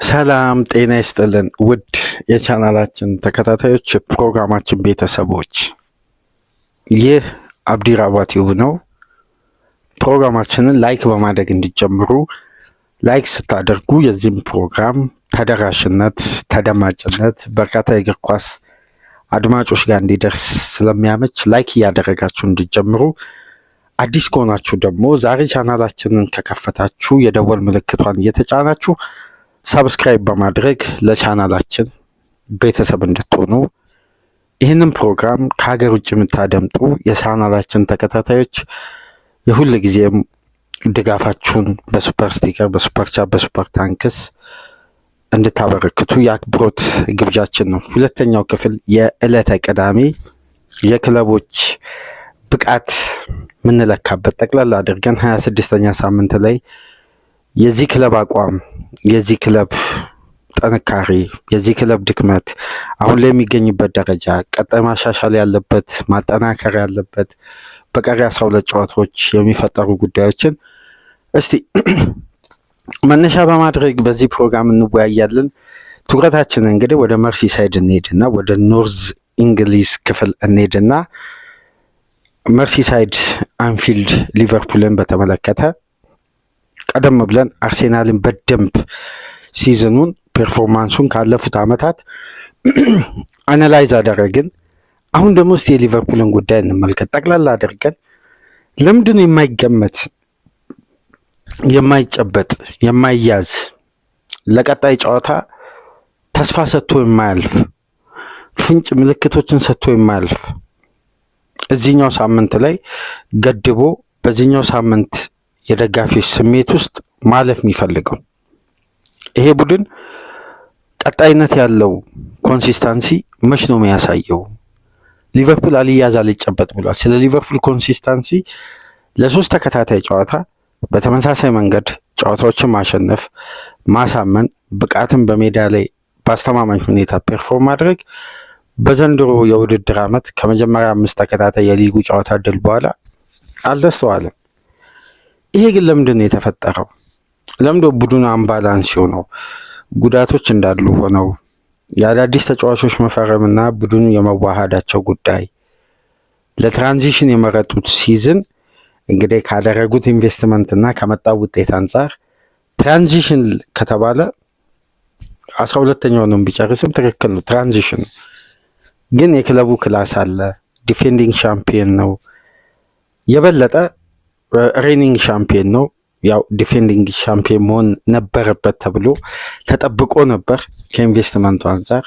ሰላም ጤና ይስጥልን ውድ የቻናላችን ተከታታዮች ፕሮግራማችን ቤተሰቦች፣ ይህ አብዲ ራባት ነው። ፕሮግራማችንን ላይክ በማድረግ እንዲጀምሩ፣ ላይክ ስታደርጉ የዚህም ፕሮግራም ተደራሽነት ተደማጭነት በርካታ የእግር ኳስ አድማጮች ጋር እንዲደርስ ስለሚያመች ላይክ እያደረጋችሁ እንዲጀምሩ፣ አዲስ ከሆናችሁ ደግሞ ዛሬ ቻናላችንን ከከፈታችሁ የደወል ምልክቷን እየተጫናችሁ ሰብስክራይብ በማድረግ ለቻናላችን ቤተሰብ እንድትሆኑ፣ ይህንን ፕሮግራም ከሀገር ውጭ የምታደምጡ የቻናላችን ተከታታዮች የሁል ጊዜም ድጋፋችሁን በሱፐር ስቲከር፣ በሱፐር ቻት፣ በሱፐር ታንክስ እንድታበረክቱ የአክብሮት ግብዣችን ነው። ሁለተኛው ክፍል የዕለተ ቅዳሜ የክለቦች ብቃት ምንለካበት ጠቅላላ አድርገን 26ኛ ሳምንት ላይ የዚህ ክለብ አቋም፣ የዚህ ክለብ ጥንካሬ፣ የዚህ ክለብ ድክመት፣ አሁን ላይ የሚገኝበት ደረጃ፣ ቀጣይ ማሻሻል ያለበት፣ ማጠናከር ያለበት፣ በቀሪ 12 ጨዋታዎች የሚፈጠሩ ጉዳዮችን እስቲ መነሻ በማድረግ በዚህ ፕሮግራም እንወያያለን። ትኩረታችንን እንግዲህ ወደ መርሲሳይድ እንሄድና ወደ ኖርዝ እንግሊዝ ክፍል እንሄድና መርሲሳይድ አንፊልድ ሊቨርፑልን በተመለከተ ቀደም ብለን አርሴናልን በደንብ ሲዝኑን ፐርፎርማንሱን ካለፉት ዓመታት አናላይዝ አደረግን። አሁን ደግሞ እስቲ የሊቨርፑልን ጉዳይ እንመልከት። ጠቅላላ አድርገን ለምንድን የማይገመት የማይጨበጥ የማይያዝ ለቀጣይ ጨዋታ ተስፋ ሰጥቶ የማያልፍ ፍንጭ ምልክቶችን ሰጥቶ የማያልፍ እዚህኛው ሳምንት ላይ ገድቦ በዚህኛው ሳምንት የደጋፊዎች ስሜት ውስጥ ማለፍ የሚፈልገው ይሄ ቡድን ቀጣይነት ያለው ኮንሲስታንሲ መች ነው የሚያሳየው? ሊቨርፑል አልያዝ አልጨበጥ ብሏል። ስለ ሊቨርፑል ኮንሲስታንሲ ለሶስት ተከታታይ ጨዋታ በተመሳሳይ መንገድ ጨዋታዎችን ማሸነፍ፣ ማሳመን፣ ብቃትን በሜዳ ላይ በአስተማማኝ ሁኔታ ፐርፎርም ማድረግ በዘንድሮ የውድድር ዓመት ከመጀመሪያ 5 ተከታታይ የሊጉ ጨዋታ ድል በኋላ አልተስተዋለም። ይሄ ግን ለምንድን ነው የተፈጠረው? ለምንድን ቡድኑ አምባላንስ ሆነው ጉዳቶች እንዳሉ ሆነው የአዳዲስ ተጫዋቾች መፈረምና ቡድኑ የመዋሃዳቸው ጉዳይ ለትራንዚሽን የመረጡት ሲዝን እንግዲህ ካደረጉት ኢንቨስትመንት እና ከመጣው ውጤት አንጻር ትራንዚሽን ከተባለ 12ኛው ነው ቢጨርስም ትክክል ነው። ትራንዚሽን ግን የክለቡ ክላስ አለ። ዲፌንዲንግ ሻምፒዮን ነው። የበለጠ ሬኒንግ ሻምፒዮን ነው። ያው ዲፌንዲንግ ሻምፒዮን መሆን ነበረበት ተብሎ ተጠብቆ ነበር ከኢንቨስትመንቱ አንጻር።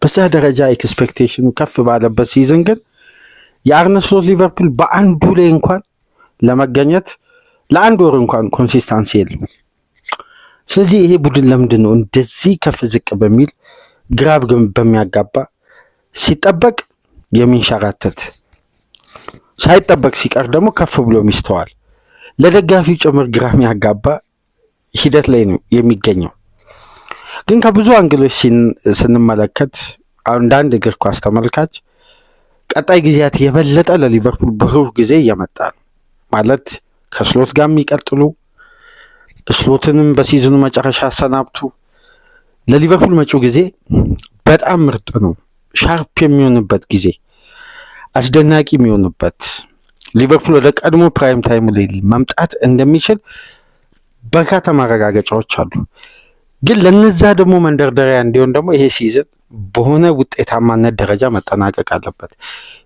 በዛ ደረጃ ኤክስፔክቴሽኑ ከፍ ባለበት ሲዝን ግን የአርነ ስሎት ሊቨርፑል በአንዱ ላይ እንኳን ለመገኘት ለአንድ ወር እንኳን ኮንሲስታንሲ የለም። ስለዚህ ይሄ ቡድን ለምንድን ነው እንደዚህ ከፍ ዝቅ በሚል ግራብ በሚያጋባ ሲጠበቅ የሚንሸራተት ሳይጠበቅ ሲቀር ደግሞ ከፍ ብሎ ሚስተዋል ለደጋፊው ጭምር ግራ የሚያጋባ ሂደት ላይ ነው የሚገኘው። ግን ከብዙ አንግሎች ስንመለከት አንዳንድ እግር ኳስ ተመልካች ቀጣይ ጊዜያት የበለጠ ለሊቨርፑል ብሩህ ጊዜ እየመጣ ነው ማለት ከስሎት ጋር የሚቀጥሉ ስሎትንም በሲዝኑ መጨረሻ አሰናብቱ ለሊቨርፑል መጪው ጊዜ በጣም ምርጥ ነው። ሻርፕ የሚሆንበት ጊዜ፣ አስደናቂ የሚሆንበት ሊቨርፑል ወደ ቀድሞ ፕራይም ታይም ላይ መምጣት እንደሚችል በርካታ ማረጋገጫዎች አሉ። ግን ለነዛ ደግሞ መንደርደሪያ እንዲሆን ደግሞ ይሄ ሲዝን በሆነ ውጤታማነት ደረጃ መጠናቀቅ አለበት።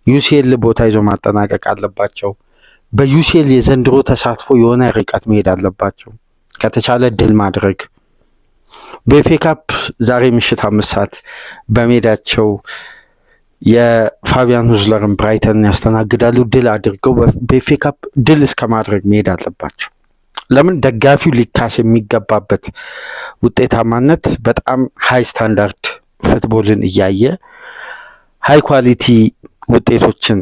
ዩሲኤል ቦታ ይዞ ማጠናቀቅ አለባቸው። በዩሲኤል የዘንድሮ ተሳትፎ የሆነ ርቀት መሄድ አለባቸው። ከተቻለ ድል ማድረግ በኤፍኤ ካፕ ዛሬ ምሽት 5 ሰዓት በሜዳቸው የፋቢያን ሁዝለርን ብራይተን ያስተናግዳሉ። ድል አድርገው በኤፍኤ ካፕ ድል እስከ ማድረግ መሄድ አለባቸው። ለምን ደጋፊው ሊካስ የሚገባበት ውጤታማነት በጣም ሃይ ስታንዳርድ ፉትቦልን እያየ ሃይ ኳሊቲ ውጤቶችን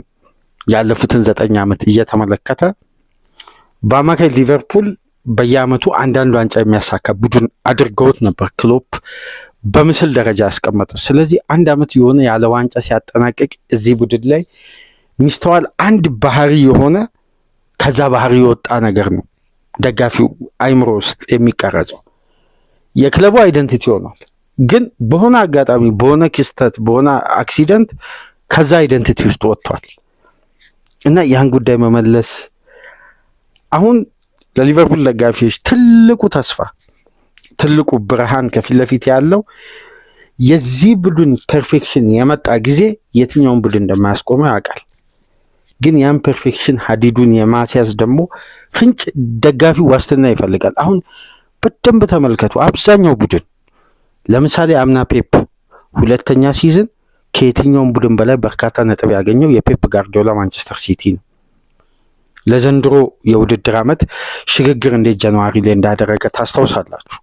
ያለፉትን 9 ዓመት እየተመለከተ በአማካይ ሊቨርፑል በየዓመቱ አንዳንድ ዋንጫ የሚያሳካ ቡድን አድርገውት ነበር ክሎፕ በምስል ደረጃ ያስቀመጠው። ስለዚህ አንድ ዓመት የሆነ ያለ ዋንጫ ሲያጠናቅቅ እዚህ ቡድን ላይ ሚስተዋል አንድ ባህሪ የሆነ ከዛ ባህሪ የወጣ ነገር ነው ደጋፊው አይምሮ ውስጥ የሚቀረጸው። የክለቡ አይደንቲቲ ሆኗል። ግን በሆነ አጋጣሚ በሆነ ክስተት በሆነ አክሲደንት ከዛ አይደንቲቲ ውስጥ ወጥቷል እና ያን ጉዳይ መመለስ አሁን ለሊቨርፑል ደጋፊዎች ትልቁ ተስፋ ትልቁ ብርሃን ከፊት ለፊት ያለው የዚህ ቡድን ፐርፌክሽን የመጣ ጊዜ የትኛውን ቡድን እንደማያስቆመው ያውቃል። ግን ያን ፐርፌክሽን ሀዲዱን የማስያዝ ደግሞ ፍንጭ ደጋፊው ዋስትና ይፈልጋል። አሁን በደንብ ተመልከቱ። አብዛኛው ቡድን ለምሳሌ አምና ፔፕ ሁለተኛ ሲዝን ከየትኛውም ቡድን በላይ በርካታ ነጥብ ያገኘው የፔፕ ጋርዲዮላ ማንቸስተር ሲቲ ነው። ለዘንድሮ የውድድር ዓመት ሽግግር እንዴት ጃንዋሪ ላይ እንዳደረገ ታስታውሳላችሁ።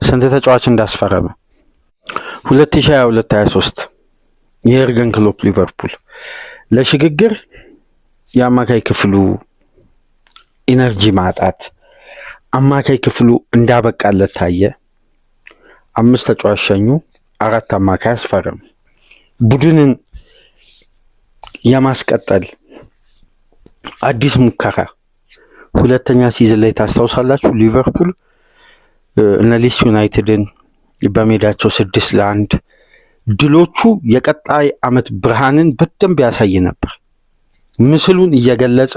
ስንት ተጫዋች እንዳስፈረመ 2022-23 የኤርገን ክሎፕ ሊቨርፑል ለሽግግር የአማካይ ክፍሉ ኢነርጂ ማጣት አማካይ ክፍሉ እንዳበቃለት ታየ። 5 ተጫዋች ሸኙ፣ 4 አማካይ አስፈረሙ። ቡድንን የማስቀጠል አዲስ ሙከራ ሁለተኛ ሲዝን ላይ ታስታውሳላችሁ። ሊቨርፑል እነ ሊድስ ዩናይትድን በሜዳቸው 6-1 ድሎቹ የቀጣይ ዓመት ብርሃንን በደንብ ያሳይ ነበር። ምስሉን እየገለጸ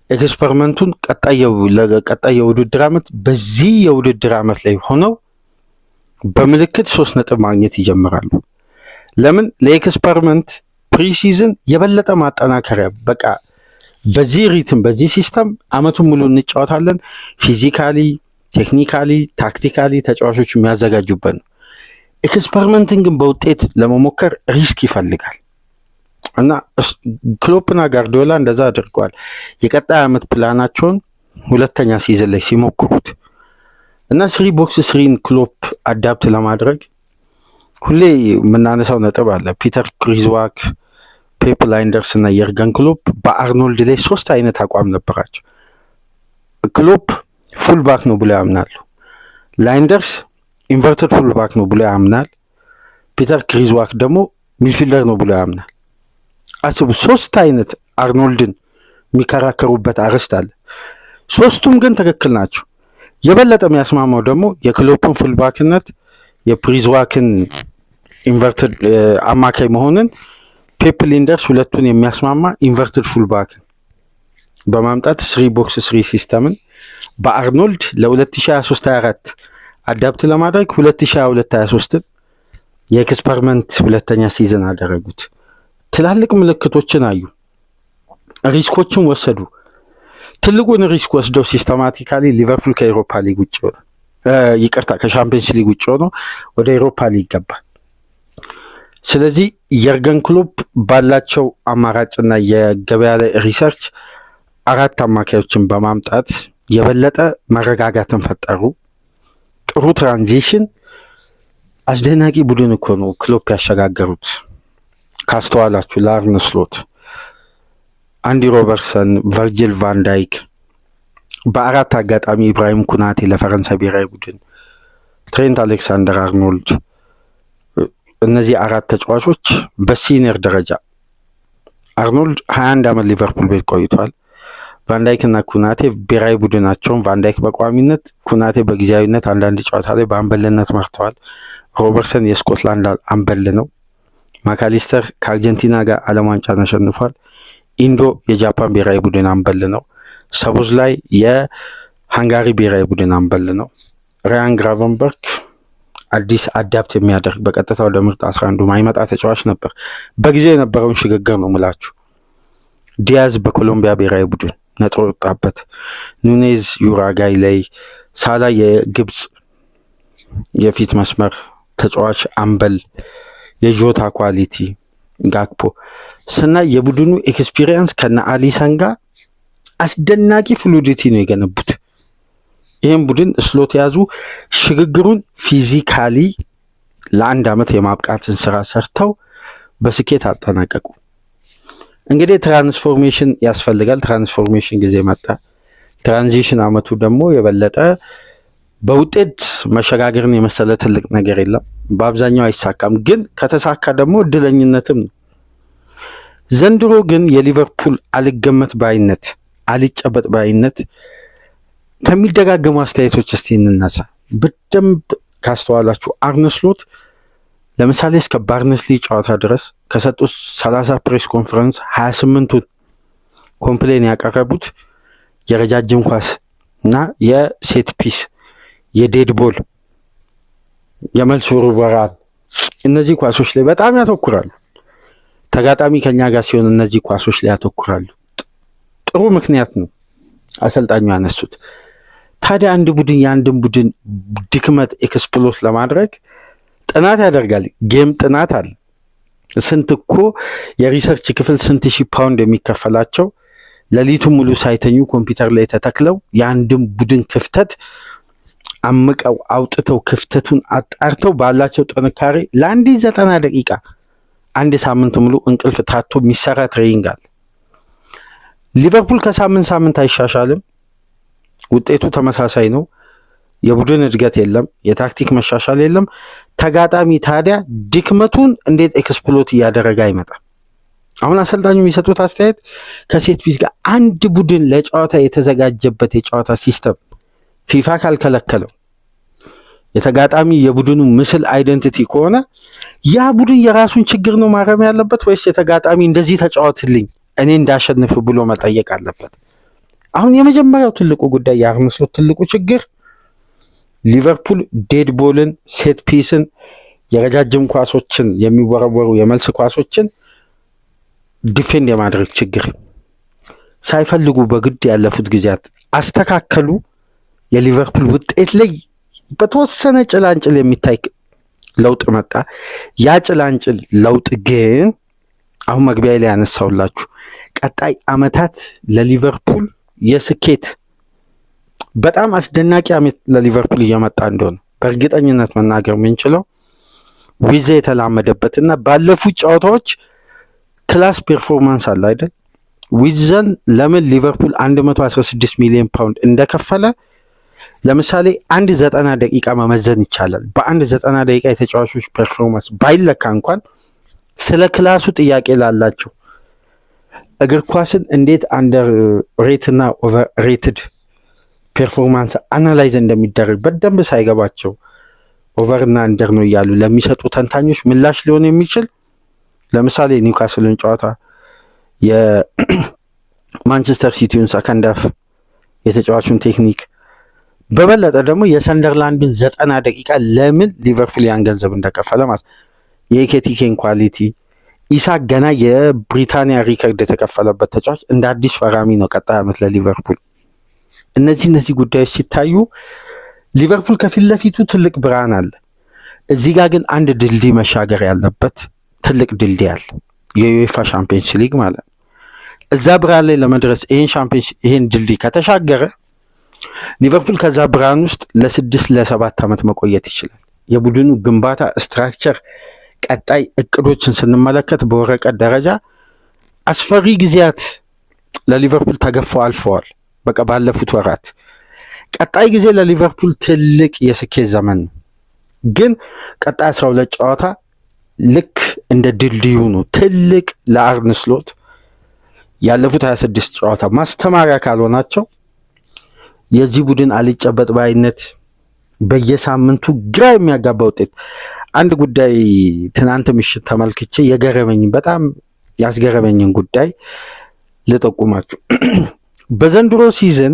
ኤክስፐሪመንቱን ቀጣይ የውድድር ዓመት በዚህ የውድድር ዓመት ላይ ሆነው በምልክት 3 ነጥብ ማግኘት ይጀምራሉ። ለምን? ለኤክስፐሪመንት ፕሪሲዝን የበለጠ ማጠናከሪያ። በቃ በዚህ ሪትም በዚህ ሲስተም ዓመቱን ሙሉ እንጫወታለን። ፊዚካሊ፣ ቴክኒካሊ፣ ታክቲካሊ ተጫዋቾች የሚያዘጋጁበት ነው። ኤክስፐሪመንትን ግን በውጤት ለመሞከር ሪስክ ይፈልጋል እና ክሎፕና ጋርዲዮላ እንደዛ አድርገዋል። የቀጣይ ዓመት ፕላናቸውን ሁለተኛ ሲዝን ላይ ሲሞክሩት እና 3-3 ክሎፕ አዳፕት ለማድረግ ሁሌ የምናነሳው ነጥብ አለ። ፒተር ክሪዝዋክ፣ ፔፕ ላይንደርስ እና የርገን ክሎፕ በአርኖልድ ላይ 3 አይነት አቋም ነበራቸው። ክሎፕ ፉልባክ ነው ብሎ ያምናሉ። ላይንደርስ ኢንቨርትድ ፉልባክ ነው ብሎ ያምናል። ፒተር ክሪዝዋክ ደግሞ ሚድፊልደር ነው ብሎ ያምናል። አስቡ፣ 3 አይነት አርኖልድን የሚከራከሩበት አርዕስት አለ። 3ቱም ግን ትክክል ናቸው። የበለጠ የሚያስማማው ደግሞ የክሎፕን ፉልባክነት የፕሪዝዋክን ኢንቨርትድ አማካይ መሆንን ፔፕ ሊንደርስ ሁለቱን የሚያስማማ ኢንቨርትድ ፉልባክን በማምጣት 3-3 ሲስተምን በአርኖልድ ለ2023-24 አዳፕት ለማድረግ 2022-23ን የኤክስፐሪመንት ሁለተኛ ሲዝን አደረጉት። ትላልቅ ምልክቶችን አዩ፣ ሪስኮችን ወሰዱ። ትልቁን ሪስክ ወስደው ሲስተማቲካሊ ሊቨርፑል ከኤሮፓ ሊግ ውጭ ሆነ፣ ከሻምፒየንስ ሊግ ውጭ ሆኖ ወደ ኤሮፓ ሊግ ገባ። ስለዚህ የርገን ክሎፕ ባላቸው አማራጭና የገበያ ላይ ሪሰርች 4 አማካዮችን በማምጣት የበለጠ መረጋጋትን ፈጠሩ። ጥሩ ትራንዚሽን። አስደናቂ ቡድን እኮ ነው ክሎፕ ያሸጋገሩት። ካስተዋላችሁ ለአርነ ስሎት፣ አንዲ ሮበርትሰን፣ ቨርጂል ቫንዳይክ፣ በ4 አጋጣሚ ኢብራሂም ኩናቴ ለፈረንሳይ ብሔራዊ ቡድን፣ ትሬንት አሌክሳንደር አርኖልድ። እነዚህ 4 ተጫዋቾች በሲኒየር ደረጃ አርኖልድ 21 ዓመት ሊቨርፑል ቤት ቆይቷል። ቫንዳይክ እና ኩናቴ ብሔራዊ ቡድናቸውን ቫንዳይክ በቋሚነት ኩናቴ በጊዜያዊነት አንዳንድ ጨዋታ ላይ በአምበልነት መርተዋል። ሮበርትሰን የስኮትላንድ አምበል ነው። ማካሊስተር ከአርጀንቲና ጋር ዓለም ዋንጫን አሸንፏል። ኢንዶ የጃፓን ብሔራዊ ቡድን አምበል ነው። ሰቦዝ ላይ የሃንጋሪ ብሔራዊ ቡድን አምበል ነው። ራያን ግራቨንበርግ አዲስ አዳፕት የሚያደርግ በቀጥታ ወደ ምርጥ 11 ማይመጣ ተጫዋች ነበር። በጊዜው የነበረውን ሽግግር ነው ምላችሁ። ዲያዝ በኮሎምቢያ ብሔራዊ ቡድን ነጥሮ ወጣበት። ኑኔዝ ዩራጋይ ላይ፣ ሳላ የግብፅ የፊት መስመር ተጫዋች አምበል፣ የጆታ ኳሊቲ፣ ጋክፖ ስናይ የቡድኑ ኤክስፒሪየንስ ከነ አሊሰን ጋር አስደናቂ ፍሉዲቲ ነው የገነቡት። ይህም ቡድን ስሎት ያዙ። ሽግግሩን ፊዚካሊ ለ1 ዓመት የማብቃትን ስራ ሰርተው በስኬት አጠናቀቁ። እንግዲህ ትራንስፎርሜሽን ያስፈልጋል። ትራንስፎርሜሽን ጊዜ መጣ። ትራንዚሽን አመቱ ደግሞ የበለጠ በውጤት መሸጋገርን የመሰለ ትልቅ ነገር የለም። በአብዛኛው አይሳካም፣ ግን ከተሳካ ደግሞ እድለኝነትም ነው። ዘንድሮ ግን የሊቨርፑል አልገመት ባይነት፣ አልጨበጥ ባይነት ከሚደጋገሙ አስተያየቶች እስቲ እንነሳ። በደንብ ካስተዋላችሁ አርነ ስሎት ለምሳሌ እስከ ባርንስሊ ጨዋታ ድረስ ከሰጡት 30 ፕሬስ ኮንፈረንስ 28ቱን ኮምፕሌን ያቀረቡት የረጃጅም ኳስ እና የሴት ፒስ፣ የዴድ ቦል፣ የመልስ ውርወራ እነዚህ ኳሶች ላይ በጣም ያተኩራሉ። ተጋጣሚ ከኛ ጋር ሲሆን እነዚህ ኳሶች ላይ ያተኩራሉ። ጥሩ ምክንያት ነው አሰልጣኙ ያነሱት። ታዲያ አንድ ቡድን የአንድን ቡድን ድክመት ኤክስፕሎት ለማድረግ ጥናት ያደርጋል። ጌም ጥናት አለ። ስንት እኮ የሪሰርች ክፍል ስንት ሺህ ፓውንድ የሚከፈላቸው ሌሊቱን ሙሉ ሳይተኙ ኮምፒውተር ላይ ተተክለው የአንድን ቡድን ክፍተት አምቀው አውጥተው ክፍተቱን አጣርተው ባላቸው ጥንካሬ ለአንዲት 90 ደቂቃ አንድ ሳምንት ሙሉ እንቅልፍ ታቶ የሚሰራ ትሬኒንግ አለ። ሊቨርፑል ከሳምንት ሳምንት አይሻሻልም። ውጤቱ ተመሳሳይ ነው። የቡድን እድገት የለም። የታክቲክ መሻሻል የለም። ተጋጣሚ ታዲያ ድክመቱን እንዴት ኤክስፕሎት እያደረገ አይመጣም? አሁን አሰልጣኙ የሚሰጡት አስተያየት ከሴት ፒስ ጋር አንድ ቡድን ለጨዋታ የተዘጋጀበት የጨዋታ ሲስተም ፊፋ ካልከለከለው የተጋጣሚ የቡድኑ ምስል አይደንቲቲ ከሆነ ያ ቡድን የራሱን ችግር ነው ማረም ያለበት ወይስ የተጋጣሚ እንደዚህ ተጫወትልኝ እኔ እንዳሸንፍ ብሎ መጠየቅ አለበት? አሁን የመጀመሪያው ትልቁ ጉዳይ የአርነ ስሎት ትልቁ ችግር ሊቨርፑል ዴድ ቦልን፣ ሴት ፒስን፣ የረጃጅም ኳሶችን የሚወረወሩ የመልስ ኳሶችን ዲፌንድ የማድረግ ችግር ሳይፈልጉ በግድ ያለፉት ጊዜያት አስተካከሉ። የሊቨርፑል ውጤት ላይ በተወሰነ ጭላንጭል የሚታይ ለውጥ መጣ። ያ ጭላንጭል ለውጥ ግን አሁን መግቢያ ላይ ያነሳውላችሁ ቀጣይ አመታት ለሊቨርፑል የስኬት በጣም አስደናቂ አመት ለሊቨርፑል እየመጣ እንደሆነ በእርግጠኝነት መናገር የምንችለው ዊዜ የተላመደበትና ባለፉት ጨዋታዎች ክላስ ፐርፎርማንስ አለ አይደል? ዊዘን ለምን ሊቨርፑል 116 ሚሊዮን ፓውንድ እንደከፈለ ለምሳሌ አንድ 90 ደቂቃ መመዘን ይቻላል። በአንድ 90 ደቂቃ የተጫዋቾች ፐርፎርማንስ ባይለካ እንኳን ስለ ክላሱ ጥያቄ ላላቸው እግር ኳስን እንዴት አንደር ሬት እና ኦቨር ሬትድ ፐርፎርማንስ አናላይዝ እንደሚደረግ በደንብ ሳይገባቸው ኦቨር እና አንደር ነው እያሉ ለሚሰጡ ተንታኞች ምላሽ ሊሆን የሚችል ለምሳሌ ኒውካስልን ጨዋታ፣ የማንቸስተር ሲቲውን ሰከንድ ሃፍ የተጫዋቹን ቴክኒክ፣ በበለጠ ደግሞ የሰንደርላንድን 90 ደቂቃ ለምን ሊቨርፑል ያን ገንዘብ እንደከፈለ ማለት የኬቲኬን ኳሊቲ ኢሳክ ገና የብሪታንያ ሪከርድ የተከፈለበት ተጫዋች እንደ አዲስ ፈራሚ ነው ቀጣይ ዓመት ለሊቨርፑል። እነዚህ ጉዳዮች ሲታዩ ሊቨርፑል ከፊት ለፊቱ ትልቅ ብርሃን አለ። እዚህ ጋር ግን አንድ ድልድይ መሻገር ያለበት ትልቅ ድልድይ አለ፣ የዩኤፋ ሻምፒየንስ ሊግ ማለት ነው። እዛ ብርሃን ላይ ለመድረስ ይሄን ድልድይ ከተሻገረ ሊቨርፑል ከዛ ብርሃን ውስጥ ለ6 ለ7 ዓመት መቆየት ይችላል። የቡድኑ ግንባታ ስትራክቸር፣ ቀጣይ እቅዶችን ስንመለከት በወረቀት ደረጃ አስፈሪ ጊዜያት ለሊቨርፑል ተገፈው አልፈዋል። በቃ ባለፉት ወራት ቀጣይ ጊዜ ለሊቨርፑል ትልቅ የስኬት ዘመን ነው። ግን ቀጣይ 12 ጨዋታ ልክ እንደ ድልድዩ ነው። ትልቅ ለአርነ ስሎት ያለፉት 26 ጨዋታ ማስተማሪያ ካልሆናቸው የዚህ ቡድን አልጨበጥ ባይነት በየሳምንቱ ግራ የሚያጋባ ውጤት። አንድ ጉዳይ ትናንት ምሽት ተመልክቼ በጣም ያስገረመኝን ጉዳይ ልጠቁማችሁ። በዘንድሮ ሲዝን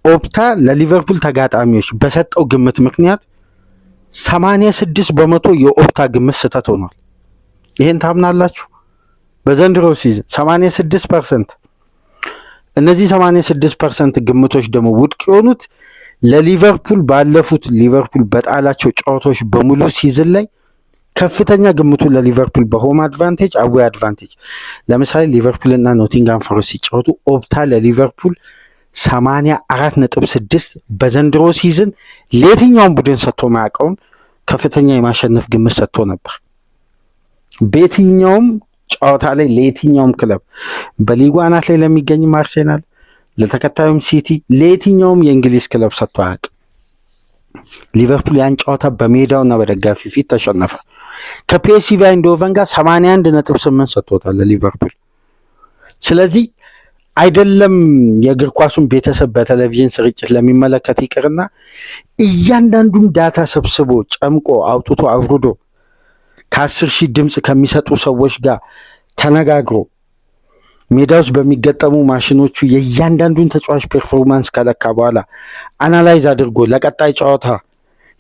ኦፕታ ለሊቨርፑል ተጋጣሚዎች በሰጠው ግምት ምክንያት 86% የኦፕታ ግምት ስህተት ሆኗል። ይሄን ታምናላችሁ? በዘንድሮ ሲዝን 86%። እነዚህ 86% ግምቶች ደግሞ ውድቅ የሆኑት ለሊቨርፑል ባለፉት ሊቨርፑል በጣላቸው ጨዋታዎች በሙሉ ሲዝን ላይ ከፍተኛ ግምቱ ለሊቨርፑል በሆም አድቫንቴጅ፣ አዌይ አድቫንቴጅ። ለምሳሌ ሊቨርፑል እና ኖቲንጋም ፎረስት ሲጫወቱ ኦፕታ ለሊቨርፑል 84.6 በዘንድሮ ሲዝን ለየትኛውም ቡድን ሰጥቶ ማያውቀውን ከፍተኛ የማሸነፍ ግምት ሰጥቶ ነበር። በየትኛውም ጨዋታ ላይ ለየትኛውም ክለብ በሊጉ አናት ላይ ለሚገኝም አርሴናል፣ ለተከታዩም ሲቲ፣ ለየትኛውም የእንግሊዝ ክለብ ሰጥቶ አያውቅም። ሊቨርፑል ያን ጨዋታ በሜዳውና በደጋፊ ፊት ተሸነፈ። ከፒኤስቪ አይንድሆቨን ጋር 81.8 ሰጥቶታል ለሊቨርፑል። ስለዚህ አይደለም የእግር ኳሱን ቤተሰብ በቴሌቪዥን ስርጭት ለሚመለከት ይቅርና እያንዳንዱን ዳታ ሰብስቦ ጨምቆ አውጥቶ አውርዶ ከ10 ሺህ ድምፅ ከሚሰጡ ሰዎች ጋር ተነጋግሮ ሜዳ ውስጥ በሚገጠሙ ማሽኖቹ የእያንዳንዱን ተጫዋች ፐርፎርማንስ ከለካ በኋላ አናላይዝ አድርጎ ለቀጣይ ጨዋታ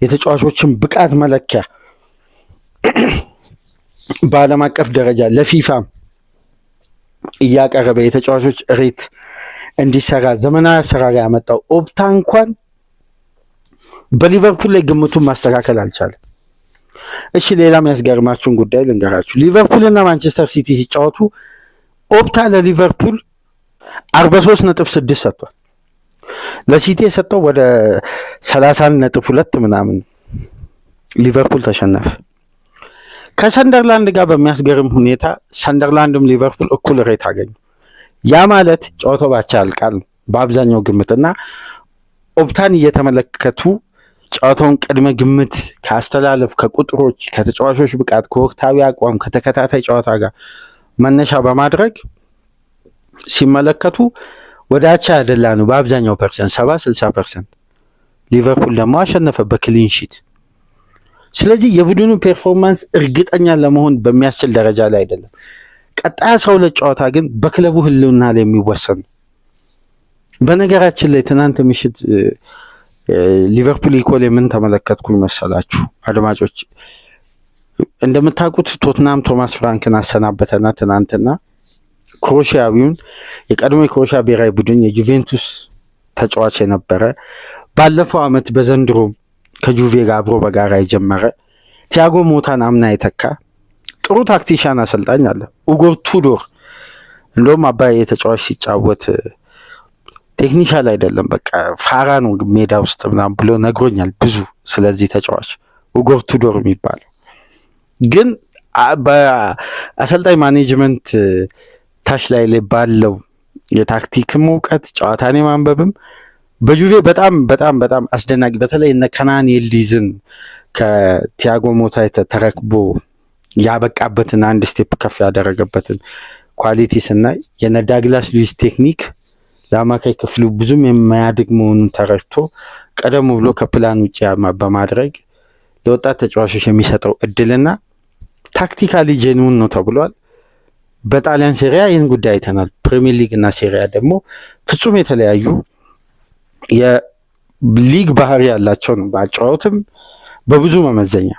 የተጫዋቾችን ብቃት መለኪያ በዓለም አቀፍ ደረጃ ለፊፋ እያቀረበ የተጫዋቾች ሬት እንዲሰራ ዘመናዊ አሰራር ያመጣው ኦፕታ እንኳን በሊቨርፑል ላይ ግምቱን ማስተካከል አልቻለም። እሺ ሌላ የሚያስገርማችሁን ጉዳይ ልንገራችሁ። ሊቨርፑል እና ማንቸስተር ሲቲ ሲጫወቱ ኦፕታ ለሊቨርፑል 43.6 ሰጥቷል። ለሲቲ የሰጠው ወደ 30.2 ምናምን። ሊቨርፑል ተሸነፈ። ከሰንደርላንድ ጋር በሚያስገርም ሁኔታ ሰንደርላንድም ሊቨርፑል እኩል ሬት አገኙ። ያ ማለት ጨዋታው ባቻ ያልቃል በአብዛኛው ግምትና ኦፕታን እየተመለከቱ ጨዋታውን ቅድመ ግምት ከአስተላለፍ፣ ከቁጥሮች፣ ከተጫዋቾች ብቃት፣ ከወቅታዊ አቋም፣ ከተከታታይ ጨዋታ ጋር መነሻ በማድረግ ሲመለከቱ ወደ አቻ ያደላ ነው በአብዛኛው ፐርሰንት 70-60%። ሊቨርፑል ደግሞ አሸነፈ በክሊን ሺት። ስለዚህ የቡድኑ ፐርፎርማንስ እርግጠኛ ለመሆን በሚያስችል ደረጃ ላይ አይደለም። ቀጣይ 12 ጨዋታ ግን በክለቡ ህልውና ላይ የሚወሰን። በነገራችን ላይ ትናንት ምሽት ሊቨርፑል ኢኮሌ ምን ተመለከትኩኝ መሰላችሁ አድማጮች? እንደምታውቁት ቶትናም ቶማስ ፍራንክን አሰናበተና ትናንትና ክሮሺያዊውን የቀድሞ የክሮሺያ ብሔራዊ ቡድን የጁቬንቱስ ተጫዋች የነበረ ባለፈው ዓመት በዘንድሮ ከጁቬ ጋር አብሮ በጋራ የጀመረ ቲያጎ ሞታን አምና የተካ ጥሩ ታክቲሻን አሰልጣኝ አለ፣ ኡጎር ቱዶር። እንደውም አባይ የተጫዋች ሲጫወት ቴክኒሻል አይደለም በቃ ፋራ ነው ሜዳ ውስጥ ምናምን ብሎ ነግሮኛል ብዙ። ስለዚህ ተጫዋች ኡጎር ቱዶር የሚባለው ግን በአሰልጣኝ ማኔጅመንት ታች ላይ ባለው የታክቲክም እውቀት ጨዋታን የማንበብም በጁቬ በጣም በጣም በጣም አስደናቂ፣ በተለይ እነ ከናን የልዲዝን ከቲያጎ ሞታ ተረክቦ ያበቃበትን አንድ ስቴፕ ከፍ ያደረገበትን ኳሊቲ ስናይ የነ ዳግላስ ሉዊስ ቴክኒክ ለአማካይ ክፍሉ ብዙም የማያድግ መሆኑን ተረድቶ ቀደም ብሎ ከፕላን ውጭ በማድረግ ለወጣት ተጫዋቾች የሚሰጠው እድልና ታክቲካሊ ጄኑዊን ነው ተብሏል። በጣሊያን ሴሪያ ይህን ጉዳይ አይተናል። ፕሪሚየር ሊግ እና ሴሪያ ደግሞ ፍጹም የተለያዩ የሊግ ባህሪ ያላቸው ነው በአጨዋወትም በብዙ መመዘኛ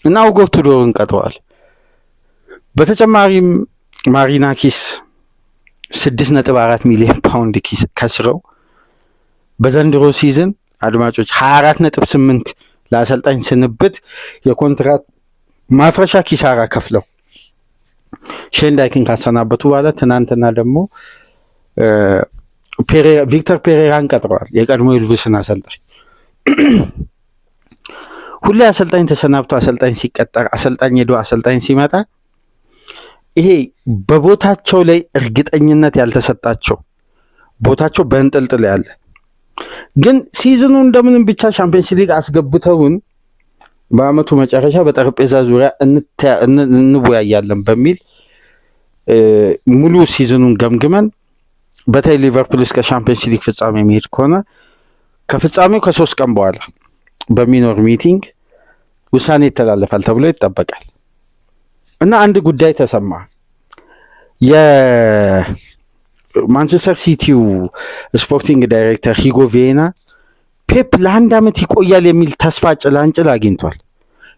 እና ኡጎር ቱዶርን ቀጥረዋል። በተጨማሪም ማሪናኪስ 6.4 ሚሊዮን ፓውንድ ከስረው በዘንድሮ ሲዝን አድማጮች 24.8 ለአሰልጣኝ ስንብት የኮንትራት ማፍረሻ ኪሳራ ከፍለው ሼንዳይክን ካሰናበቱ በኋላ ትናንትና ደግሞ ቪክተር ፔሬራን ቀጥረዋል። የቀድሞ የልቭስን አሰልጣኝ። ሁሌ አሰልጣኝ ተሰናብቶ አሰልጣኝ ሲቀጠር፣ አሰልጣኝ ሄዶ አሰልጣኝ ሲመጣ ይሄ በቦታቸው ላይ እርግጠኝነት ያልተሰጣቸው ቦታቸው በእንጥልጥል ያለ ግን ሲዝኑ እንደምንም ብቻ ቻምፒየንስ ሊግ አስገብተውን በአመቱ መጨረሻ በጠረጴዛ ዙሪያ እንወያያለን በሚል ሙሉ ሲዝኑን ገምግመን በተለይ ሊቨርፑል እስከ ቻምፒየንስ ሊግ ፍጻሜ የሚሄድ ከሆነ ከፍጻሜው ከ3 ቀን በኋላ በሚኖር ሚቲንግ ውሳኔ ይተላለፋል ተብሎ ይጠበቃል። እና አንድ ጉዳይ ተሰማ። የማንቸስተር ሲቲው ስፖርቲንግ ዳይሬክተር ሂጎ ቪዬና ፔፕ ለ1 ዓመት ይቆያል የሚል ተስፋ ጭላንጭል አግኝቷል።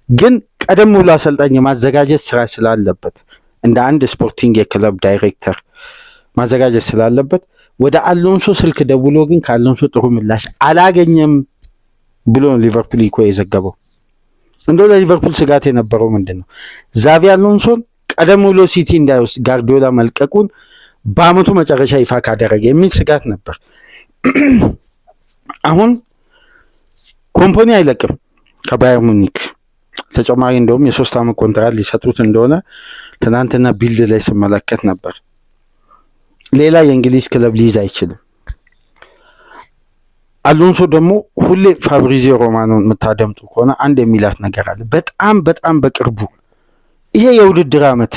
ግን ቀደም ብሎ አሰልጣኝ የማዘጋጀት ስራ ስላለበት እንደ አንድ ስፖርቲንግ የክለብ ዳይሬክተር ማዘጋጀት ስላለበት ወደ አሎንሶ ስልክ ደውሎ ግን ከአሎንሶ ጥሩ ምላሽ አላገኘም ብሎ ሊቨርፑል ኢኮ የዘገበው። እንደው ለሊቨርፑል ስጋት የነበረው ምንድነው? ዛቪ አሎንሶን ቀደም ብሎ ሲቲ እንዳይወስድ ጋርዲዮላ መልቀቁን በአመቱ መጨረሻ ይፋ ካደረገ የሚል ስጋት ነበር። አሁን ኮምፓኒ አይለቅም ከባየር ሙኒክ ተጨማሪ እንደውም የ3 ዓመት ኮንትራት ሊሰጡት እንደሆነ ትናንትና ቢልድ ላይ ስመለከት ነበር። ሌላ የእንግሊዝ ክለብ ሊይዝ አይችልም። አሎንሶ ደግሞ ሁሌ ፋብሪዚዮ ሮማኖን የምታደምጡ ከሆነ አንድ የሚላት ነገር አለ። በጣም በጣም በቅርቡ ይሄ የውድድር ዓመት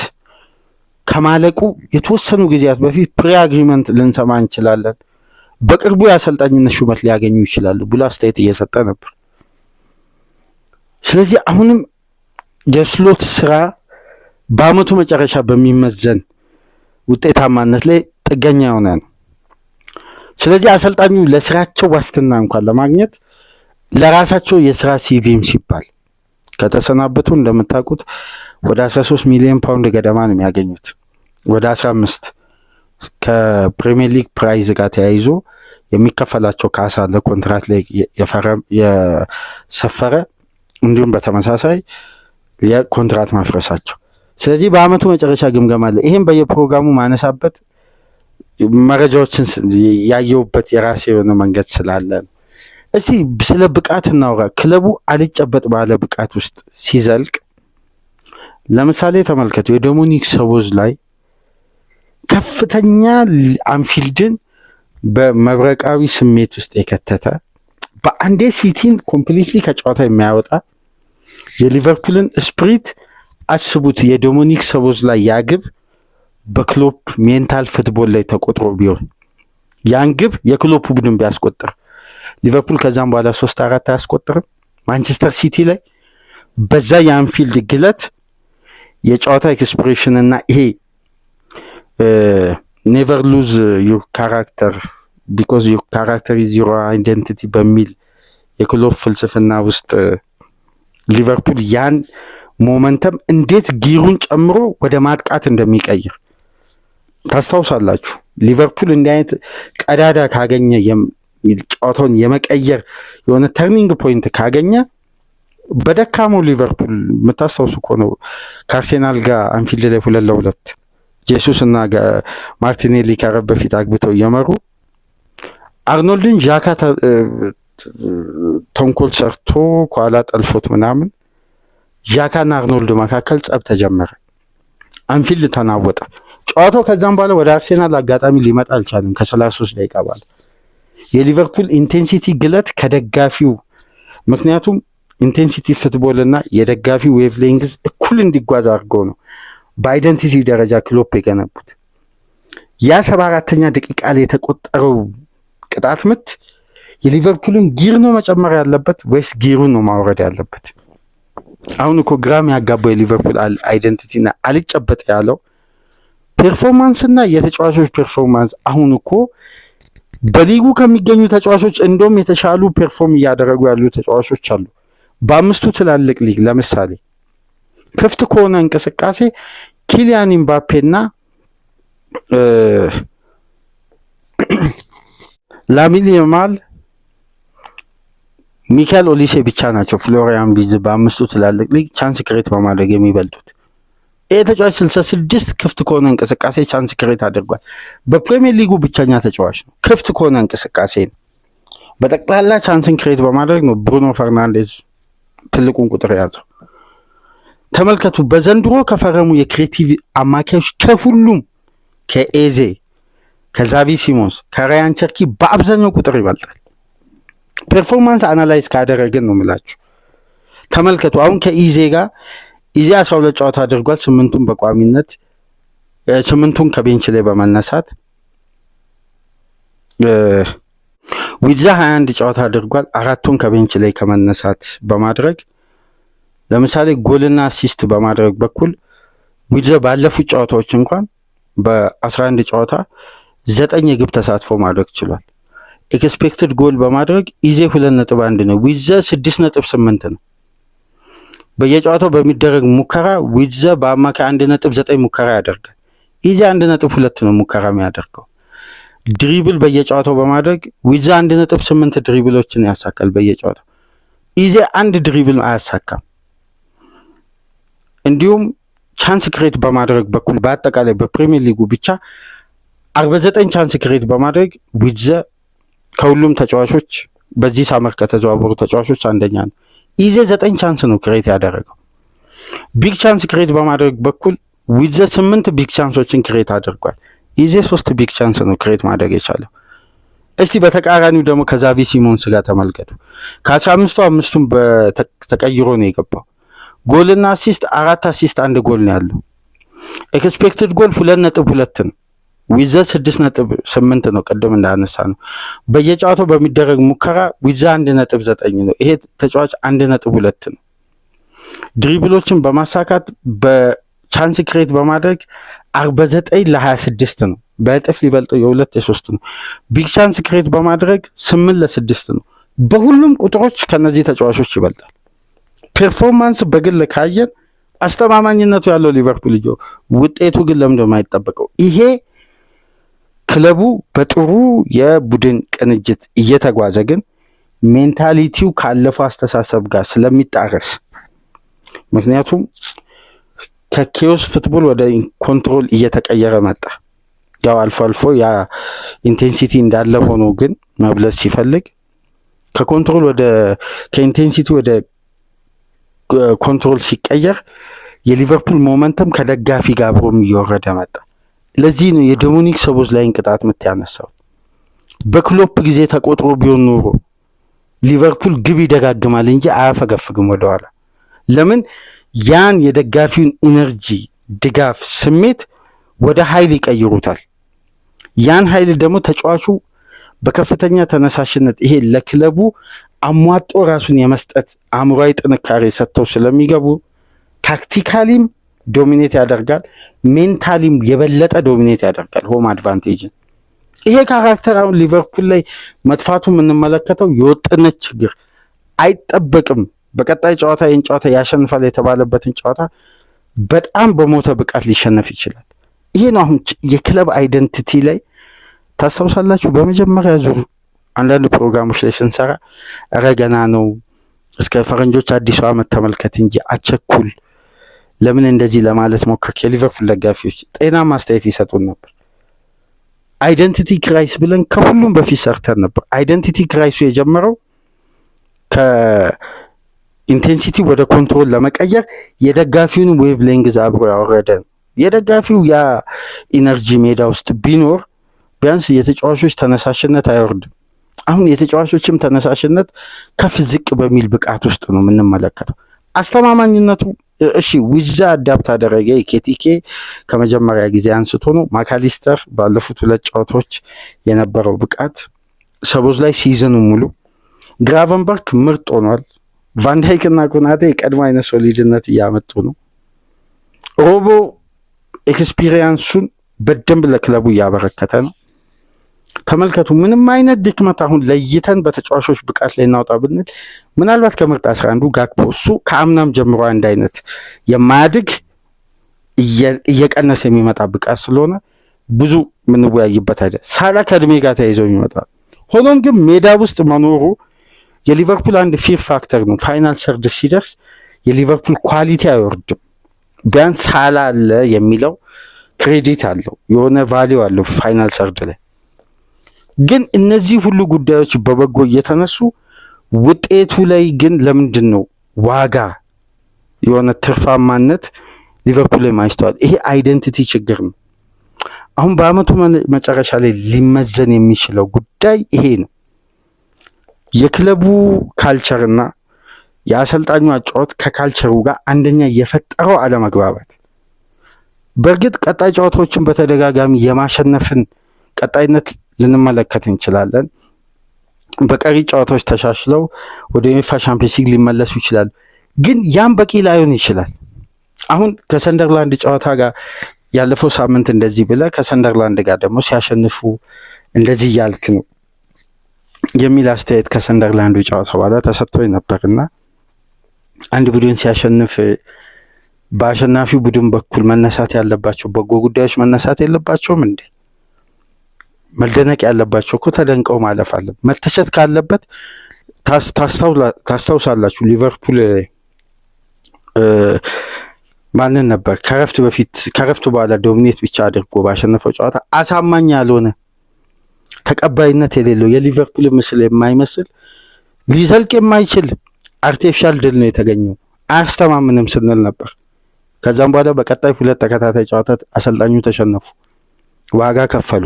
ከማለቁ የተወሰኑ ጊዜያት በፊት ፕሪ አግሪመንት ልንሰማ እንችላለን፣ በቅርቡ የአሰልጣኝነት ሹመት ሊያገኙ ይችላሉ ብሎ አስተያየት እየሰጠ ነበር። ስለዚህ አሁንም የስሎት ስራ በአመቱ መጨረሻ በሚመዘን ውጤታማነት ላይ ጥገኛ የሆነ ነው። ስለዚህ አሰልጣኙ ለስራቸው ዋስትና እንኳን ለማግኘት ለራሳቸው የስራ ሲቪም ሲባል ከተሰናበቱ እንደምታውቁት ወደ 13 ሚሊዮን ፓውንድ ገደማ ነው የሚያገኙት። ወደ 15 ከፕሪሚየር ሊግ ፕራይዝ ጋር ተያይዞ የሚከፈላቸው ካሳ ለኮንትራት ላይ የሰፈረ እንዲሁም በተመሳሳይ የኮንትራት ማፍረሳቸው። ስለዚህ በአመቱ መጨረሻ ግምገማ አለ። ይህም በየፕሮግራሙ ማነሳበት መረጃዎችን ያየውበት የራሴ የሆነ መንገድ ስላለ ነው። እስቲ ስለ ብቃት እናውራ። ክለቡ አልጨበጥ ባለ ብቃት ውስጥ ሲዘልቅ ለምሳሌ ተመልከቱ፣ የዶሚኒክ ሶቦዝ ላይ ከፍተኛ አንፊልድን በመብረቃዊ ስሜት ውስጥ የከተተ በአንዴ ሲቲን ኮምፕሊትሊ ከጨዋታ የሚያወጣ የሊቨርፑልን ስፕሪት አስቡት። የዶሚኒክ ሶቦዝ ላይ ያግብ በክሎፕ ሜንታል ፉትቦል ላይ ተቆጥሮ ቢሆን ያን ግብ የክሎፕ ቡድን ቢያስቆጥር ሊቨርፑል ከዛም በኋላ 3-4 አያስቆጥርም። ማንቸስተር ሲቲ ላይ በዛ የአንፊልድ ግለት የጨዋታ ኤክስፕሬሽን እና ይሄ ኔቨር ሉዝ ዩር ካራክተር ቢኮዝ ዩር ካራክተር ኢዝ ዩር አይደንቲቲ በሚል የክሎፕ ፍልስፍና ውስጥ ሊቨርፑል ያን ሞመንተም እንዴት ጊሩን ጨምሮ ወደ ማጥቃት እንደሚቀይር ታስታውሳላችሁ። ሊቨርፑል እንዲህ አይነት ቀዳዳ ካገኘ ጨዋታውን የመቀየር የሆነ ተርኒንግ ፖይንት ካገኘ በደካማው ሊቨርፑል የምታስታውሱ ከሆነ ከአርሴናል ጋር አንፊልድ ላይ 2-2 ጄሱስ እና ማርቲኔሊ ከረብ በፊት አግብተው እየመሩ አርኖልድን ዣካ ተንኮል ሰርቶ ከኋላ ጠልፎት ምናምን ዣካና አርኖልድ መካከል ጸብ ተጀመረ። አንፊልድ ተናወጠ ጨዋታው። ከዛም በኋላ ወደ አርሴናል አጋጣሚ ሊመጣ አልቻለም። ከ33 ደቂቃ በኋላ የሊቨርፑል ኢንቴንሲቲ ግለት ከደጋፊው ምክንያቱም ኢንቴንሲቲ ፉትቦል እና የደጋፊው ዌቭ ሌንግዝ እኩል እንዲጓዝ አድርገው ነው በአይደንቲቲ ደረጃ ክሎፕ የገነቡት። ያ 74ኛ ደቂቃ ላይ የተቆጠረው ቅጣት ምት የሊቨርፑልን ጊር ነው መጨመር ያለበት ወይስ ጊሩን ነው ማውረድ ያለበት? አሁን እኮ ግራም ያጋባው የሊቨርፑል አይደንቲቲና አልጨበጥ ያለው ፐርፎርማንስና የተጫዋቾች ፐርፎርማንስ አሁን እኮ በሊጉ ከሚገኙ ተጫዋቾች እንደውም የተሻሉ ፐርፎርም እያደረጉ ያሉ ተጫዋቾች አሉ። በአምስቱ ትላልቅ ሊግ ለምሳሌ ክፍት ከሆነ እንቅስቃሴ ኪሊያን ኢምባፔና ላሚን ያማል፣ ሚካኤል ኦሊሴ ብቻ ናቸው ፍሎሪያን ቪርትዝ በአምስቱ ትላልቅ ሊግ ቻንስ ክሬት በማድረግ የሚበልጡት። ይህ ተጫዋች 66 ክፍት ከሆነ እንቅስቃሴ ቻንስ ክሬት አድርጓል። በፕሪሚየር ሊጉ ብቸኛ ተጫዋች ነው ክፍት ከሆነ እንቅስቃሴ ነው። በጠቅላላ ቻንስን ክሬት በማድረግ ነው ብሩኖ ፈርናንዴዝ ትልቁን ቁጥር የያዘው። ተመልከቱ፣ በዘንድሮ ከፈረሙ የክሬቲቭ አማካዮች ከሁሉም ከኤዜ፣ ከዛቪ ሲሞንስ፣ ከራያን ቸርኪ በአብዛኛው ቁጥር ይበልጣል። ፐርፎርማንስ አናላይዝ ካደረግን ነው የምላችሁ። ተመልከቱ፣ አሁን ከኢዜ ጋር ኢዜ 12 ጨዋታ አድርጓል። 8ቱን በቋሚነት 8ቱን ከቤንች ላይ በመነሳት ዊዛ 21 ጨዋታ አድርጓል። 4ቱን ከቤንች ላይ ከመነሳት በማድረግ ለምሳሌ ጎልና አሲስት በማድረግ በኩል ዊዛ ባለፉት ጨዋታዎች እንኳን በ11 ጨዋታ 9 የግብ ተሳትፎ ማድረግ ችሏል። ኤክስፔክትድ ጎል በማድረግ ኢዜ 2.1 ነው፣ ዊዛ 6.8 ነው። በየጨዋታው በሚደረግ ሙከራ ዊዛ በአማካይ 1.9 ሙከራ ያደርጋል። ኢዜ 1.2 ነው ሙከራ የሚያደርገው። ድሪብል በየጨዋታው በማድረግ ዊዛ 1.8 ድሪብሎችን ያሳካል በየጨዋታው። ኢዜ አንድ ድሪብል አያሳካም። እንዲሁም ቻንስ ክሬት በማድረግ በኩል በአጠቃላይ በፕሪሚየር ሊጉ ብቻ 49 ቻንስ ክሬት በማድረግ ዊዛ ከሁሉም ተጫዋቾች በዚህ ሳመር ከተዘዋወሩ ተጫዋቾች አንደኛ ነው። ኢዜ 9 ቻንስ ነው ክሬት ያደረገው። ቢግ ቻንስ ክሬት በማድረግ በኩል ዊዛ 8 ቢግ ቻንሶችን ክሬት አድርጓል። ኢዜ 3 ቢግ ቻንስ ነው ክሬት ማድረግ የቻለው። እስቲ በተቃራኒው ደግሞ ከዛቪ ሲሞንስ ጋር ተመልከቱ። ከ15ቱ 5ቱን ተቀይሮ ነው የገባው። ጎልና አሲስት 4 አሲስት 1 ጎል ነው ያለው። ኤክስፔክትድ ጎል 2.2 ነው። ዊዘ 6.8 ነው። ቅድም እንዳነሳ ነው በየጨዋታው በሚደረግ ሙከራ ዊዘ 1.9 ነው። ይሄ ተጫዋች 1.2 ነው። ድሪብሎችን በማሳካት በቻንስ ክሬት በማድረግ 49 ለ26 ነው። በእጥፍ ሊበልጠው የ2-3 ነው። ቢግ ቻንስ ክሬት በማድረግ 8 ለ6 ነው። በሁሉም ቁጥሮች ከነዚህ ተጫዋቾች ይበልጣል። ፐርፎርማንስ በግል ካየን አስተማማኝነቱ ያለው ሊቨርፑል ልጅ ውጤቱ ግን ለምን የማይጠበቀው ይሄ ክለቡ በጥሩ የቡድን ቅንጅት እየተጓዘ ግን ሜንታሊቲው ካለፈው አስተሳሰብ ጋር ስለሚጣረስ ምክንያቱም ከኬዮስ ፉትቦል ወደ ኮንትሮል እየተቀየረ መጣ። ያው አልፎ አልፎ ያ ኢንቴንሲቲ እንዳለ ሆኖ ግን መብለስ ሲፈልግ ከኮንትሮል ወደ ከኢንቴንሲቲ ወደ ኮንትሮል ሲቀየር የሊቨርፑል ሞመንተም ከደጋፊ ጋር አብሮም እየወረደ መጣ። ለዚህ ነው የዶሚኒክ ሶቦስላይ ቅጣት ምት ያነሳው። በክሎፕ ጊዜ ተቆጥሮ ቢሆን ኖሮ ሊቨርፑል ግብ ይደጋግማል እንጂ አያፈገፍግም ወደኋላ። ለምን? ያን የደጋፊውን ኢነርጂ ድጋፍ ስሜት ወደ ኃይል ይቀይሩታል። ያን ኃይል ደግሞ ተጫዋቹ በከፍተኛ ተነሳሽነት ይሄ ለክለቡ አሟጦ ራሱን የመስጠት አእምሯዊ ጥንካሬ ሰጥተው ስለሚገቡ ታክቲካሊም ዶሚኔት ያደርጋል፣ ሜንታሊም የበለጠ ዶሚኔት ያደርጋል ሆም አድቫንቴጅን። ይሄ ካራክተር አሁን ሊቨርፑል ላይ መጥፋቱ የምንመለከተው የወጥነት ችግር አይጠበቅም። በቀጣይ ጨዋታ ይህን ጨዋታ ያሸንፋል የተባለበትን ጨዋታ በጣም በሞተ ብቃት ሊሸነፍ ይችላል። ይሄ ነው አሁን የክለብ አይደንቲቲ ላይ ታስታውሳላችሁ። በመጀመሪያ ዙር አንዳንድ ፕሮግራሞች ላይ ስንሰራ ረገና ነው እስከ ፈረንጆች አዲሱ ዓመት ተመልከት እንጂ አቸኩል ለምን እንደዚህ ለማለት ሞከርክ? የሊቨርፑል ደጋፊዎች ጤናማ አስተያየት ይሰጡን ነበር። አይደንቲቲ ክራይስ ብለን ከሁሉም በፊት ሰርተን ነበር። አይደንቲቲ ክራይሱ የጀመረው ከኢንቴንሲቲ ወደ ኮንትሮል ለመቀየር የደጋፊውን ዌቭ ሌንግዝ አብሮ ያወረደ ነው። የደጋፊው ያ ኢነርጂ ሜዳ ውስጥ ቢኖር ቢያንስ የተጫዋቾች ተነሳሽነት አይወርድም። አሁን የተጫዋቾችም ተነሳሽነት ከፍ ዝቅ በሚል ብቃት ውስጥ ነው የምንመለከተው። አስተማማኝነቱ እሺ ዊዛ አዳፕት አደረገ። ኬቲኬ ከመጀመሪያ ጊዜ አንስቶ ነው። ማካሊስተር ባለፉት 2 ጨዋታዎች የነበረው ብቃት ሶቦስላይ ሲዝኑ ሙሉ። ግራቨንበርግ ምርጥ ሆኗል። ቫንዳይክ እና ኮናቴ የቀድሞ አይነት ሶሊድነት እያመጡ ነው። ሮቦ ኤክስፒሪየንሱን በደንብ ለክለቡ እያበረከተ ነው። ተመልከቱ፣ ምንም አይነት ድክመት አሁን ለይተን በተጫዋቾች ብቃት ላይ እናውጣ ብንል ምናልባት ከምርጥ 11 ጋክፖ እሱ ከአምናም ጀምሮ አንድ አይነት የማያድግ እየቀነሰ የሚመጣ ብቃት ስለሆነ ብዙ ምንወያይበት አይደል። ሳላ ከእድሜ ጋር ተያይዘው ይመጣል። ሆኖም ግን ሜዳ ውስጥ መኖሩ የሊቨርፑል አንድ ፊር ፋክተር ነው። ፋይናል ሰርድ ሲደርስ የሊቨርፑል ኳሊቲ አይወርድም። ቢያንስ ሳላ አለ የሚለው ክሬዲት አለው፣ የሆነ ቫሊው አለው ፋይናል ሰርድ ላይ። ግን እነዚህ ሁሉ ጉዳዮች በበጎ እየተነሱ ውጤቱ ላይ ግን ለምንድን ነው ዋጋ የሆነ ትርፋማነት ሊቨርፑል ላይ ማይስተዋል? ይሄ አይደንቲቲ ችግር ነው። አሁን በአመቱ መጨረሻ ላይ ሊመዘን የሚችለው ጉዳይ ይሄ ነው። የክለቡ ካልቸርና የአሰልጣኙ አጫወት ከካልቸሩ ጋር አንደኛ የፈጠረው አለመግባባት። በእርግጥ ቀጣይ ጨዋታዎችን በተደጋጋሚ የማሸነፍን ቀጣይነት ልንመለከት እንችላለን። በቀሪ ጨዋታዎች ተሻሽለው ወደ ዩኤፋ ቻምፒየንስ ሊግ ሊመለሱ ይችላሉ። ግን ያም በቂ ላይሆን ይችላል። አሁን ከሰንደርላንድ ጨዋታ ጋር ያለፈው ሳምንት እንደዚህ ብለህ ከሰንደርላንድ ጋር ደግሞ ሲያሸንፉ እንደዚህ እያልክ ነው የሚል አስተያየት ከሰንደርላንዱ ጨዋታ በኋላ ተሰጥቶኝ ነበርና አንድ ቡድን ሲያሸንፍ በአሸናፊው ቡድን በኩል መነሳት ያለባቸው በጎ ጉዳዮች መነሳት የለባቸውም እንዴ? መደነቅ ያለባቸው እኮ ተደንቀው ማለፍ አለ። መተቸት ካለበት ታስታውሳላችሁ ሊቨርፑል ማንን ነበር ከረፍት በኋላ ዶሚኔት ብቻ አድርጎ ባሸነፈው ጨዋታ አሳማኝ ያልሆነ ተቀባይነት የሌለው የሊቨርፑል ምስል የማይመስል ሊዘልቅ የማይችል አርቲፊሻል ድል ነው የተገኘው። አያስተማምንም ስንል ነበር። ከዛም በኋላ በቀጣይ 2 ተከታታይ ጨዋታ አሰልጣኙ ተሸነፉ፣ ዋጋ ከፈሉ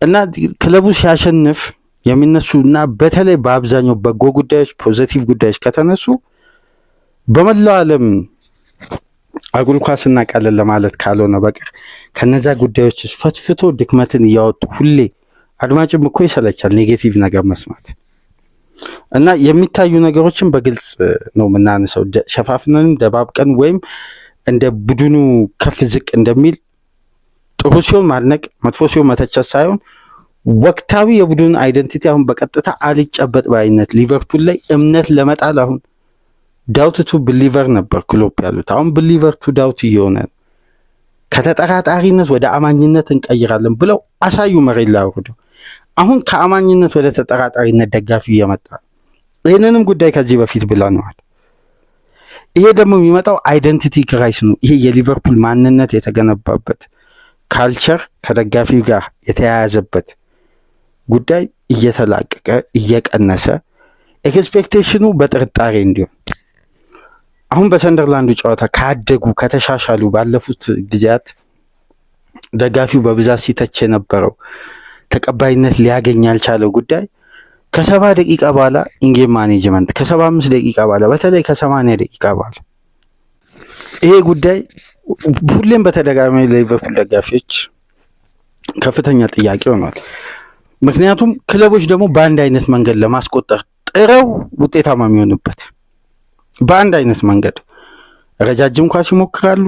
እና ክለቡ ሲያሸንፍ የሚነሱ እና በተለይ በአብዛኛው በጎ ጉዳዮች ፖዚቲቭ ጉዳዮች ከተነሱ በመላው ዓለም አጉል ኳስና ቀለል ለማለት ካልሆነ በቀር ከነዛ ጉዳዮች ፈትፍቶ ድክመትን እያወጡ ሁሌ አድማጭም እኮ ይሰለቻል ኔጌቲቭ ነገር መስማት እና የሚታዩ ነገሮችን በግልጽ ነው የምናነሳው። ሸፋፍነንም ደባብቀን ወይም እንደ ቡድኑ ከፍ ዝቅ እንደሚል ጥሩ ሲሆን ማድነቅ፣ መጥፎ ሲሆን መተቸት ሳይሆን ወቅታዊ የቡድን አይደንቲቲ አሁን በቀጥታ አልጨበጥ ባይነት ሊቨርፑል ላይ እምነት ለመጣል አሁን ዳውት ቱ ብሊቨር ነበር ክሎፕ ያሉት። አሁን ብሊቨር ቱ ዳውት እየሆነ ከተጠራጣሪነት ወደ አማኝነት እንቀይራለን ብለው አሳዩ መሬት ላይ አውርደው። አሁን ከአማኝነት ወደ ተጠራጣሪነት ደጋፊ እየመጣ ይህንንም ጉዳይ ከዚህ በፊት ብለነዋል። ይሄ ደግሞ የሚመጣው አይደንቲቲ ክራይስ ነው። ይሄ የሊቨርፑል ማንነት የተገነባበት ካልቸር ከደጋፊው ጋር የተያያዘበት ጉዳይ እየተላቀቀ እየቀነሰ ኤክስፔክቴሽኑ በጥርጣሬ እንዲሆን አሁን በሰንደርላንዱ ጨዋታ ካደጉ ከተሻሻሉ ባለፉት ጊዜያት ደጋፊው በብዛት ሲተች የነበረው ተቀባይነት ሊያገኝ ያልቻለው ጉዳይ ከ70 ደቂቃ በኋላ ኢንጌም ማኔጅመንት ከ75 ደቂቃ በኋላ በተለይ ከ80 ደቂቃ በኋላ ይሄ ጉዳይ ሁሌም በተደጋጋሚ ለሊቨርፑል ደጋፊዎች ከፍተኛ ጥያቄ ሆኗል። ምክንያቱም ክለቦች ደግሞ በአንድ አይነት መንገድ ለማስቆጠር ጥረው ውጤታማ የሚሆንበት በአንድ አይነት መንገድ ረጃጅም ኳስ ይሞክራሉ፣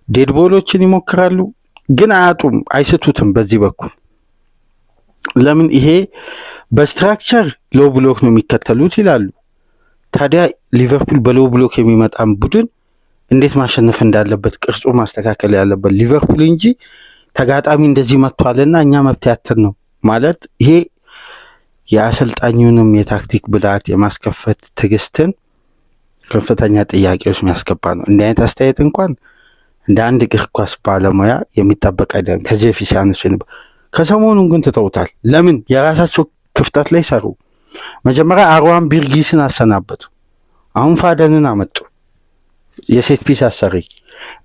ዴድቦሎችን ይሞክራሉ፣ ግን አያጡም፣ አይስቱትም። በዚህ በኩል ለምን ይሄ በስትራክቸር ሎ ብሎክ ነው የሚከተሉት ይላሉ። ታዲያ ሊቨርፑል በሎ ብሎክ የሚመጣን ቡድን እንዴት ማሸነፍ እንዳለበት ቅርጹ ማስተካከል ያለበት ሊቨርፑል እንጂ ተጋጣሚ እንደዚህ መጥቷልና እኛ መብት ያተን ነው ማለት ይሄ የአሰልጣኙንም የታክቲክ ብልሃት የማስከፈት ትዕግስትን ከፍተኛ ጥያቄዎች የሚያስገባ ነው። እንዲህ አይነት አስተያየት እንኳን እንደ አንድ እግር ኳስ ባለሙያ የሚጠበቅ አይደለም። ከዚህ በፊት ሲያነሱ ከሰሞኑን ግን ትተውታል። ለምን? የራሳቸው ክፍተት ላይ ሰሩ። መጀመሪያ አርዋን ቢርጊስን አሰናበቱ። አሁን ፋደንን አመጡ። የሴት ፒስ አሰሪ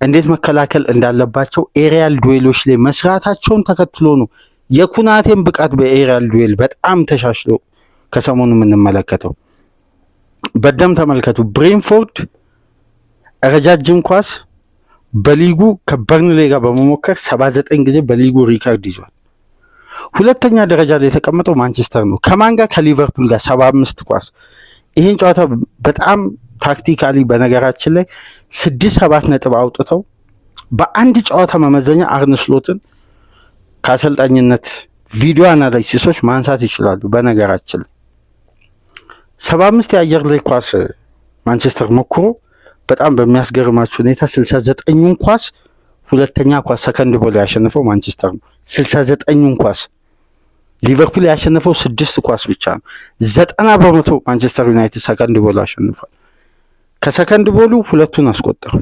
እንዴት መከላከል እንዳለባቸው ኤሪያል ዱዌሎች ላይ መስራታቸውን ተከትሎ ነው የኩናቴን ብቃት በኤሪያል ዱዌል በጣም ተሻሽሎ ከሰሞኑ የምንመለከተው። በደም ተመልከቱ። ብሬንፎርድ ረጃጅም ኳስ በሊጉ ከበርንሌ ጋር በመሞከር 79 ጊዜ በሊጉ ሪካርድ ይዟል። ሁለተኛ ደረጃ ላይ የተቀመጠው ማንቸስተር ነው። ከማን ጋር? ከሊቨርፑል ጋር 75 ኳስ። ይህን ጨዋታ በጣም ታክቲካሊ በነገራችን ላይ 6-7 ነጥብ አውጥተው በአንድ ጨዋታ መመዘኛ አርነ ስሎትን ከአሰልጣኝነት ቪዲዮ አናላይሲሶች ማንሳት ይችላሉ። በነገራችን ላይ 75 የአየር ላይ ኳስ ማንቸስተር ሞክሮ በጣም በሚያስገርማችሁ ሁኔታ 69ን ኳስ ሁለተኛ ኳስ ሰከንድ ቦል ያሸነፈው ማንቸስተር ነው። 69ን ኳስ ሊቨርፑል ያሸነፈው 6 ኳስ ብቻ ነው። 90% ማንቸስተር ዩናይትድ ሰከንድ ቦል አሸንፏል። ከሰከንድ ቦሉ ሁለቱን አስቆጠሩ።